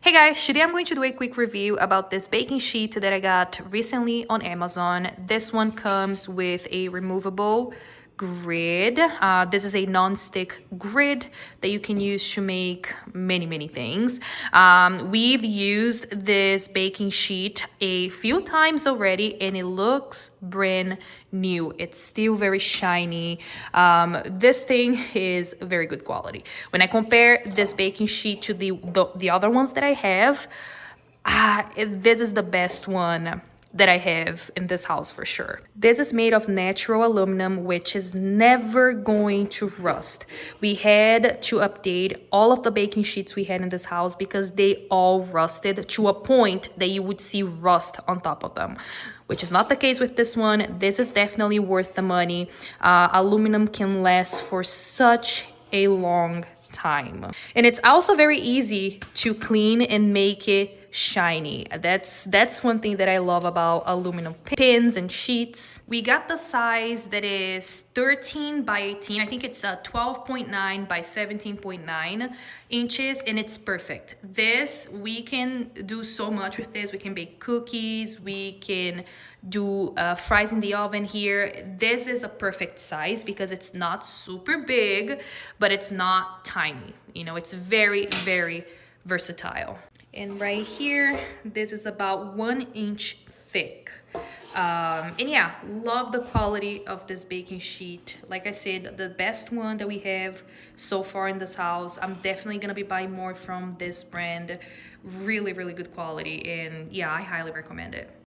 Hey guys, today I'm going to do a quick review about this baking sheet that I got recently on Amazon. This one comes with a removable grid. This is a non-stick grid that you can use to make many things. We've used this baking sheet a few times already and it looks brand new. It's still very shiny. This thing is very good quality. When I compare this baking sheet to the other ones that I have, this is the best one that I have in this house for sure. This is made of natural aluminum, which is never going to rust. We had to update all of the baking sheets we had in this house because they all rusted to a point that you would see rust on top of them, which is not the case with this one. This is definitely worth the money. Aluminum can last for such a long time. And it's also very easy to clean and make it shiny. That's one thing that I love about aluminum pins and sheets. We got the size that is 13 by 18. I think it's 12.9 by 17.9 inches, and it's perfect. This, we can do so much with this. We can bake cookies, we can do fries in the oven here. This is a perfect size because it's not super big, but it's not tiny. You know, it's very versatile. And right here, this is about 1 inch thick. And yeah, love the quality of this baking sheet. Like I said, the best one that we have so far in this house. I'm definitely gonna be buying more from this brand. Really good quality, and yeah, I highly recommend it.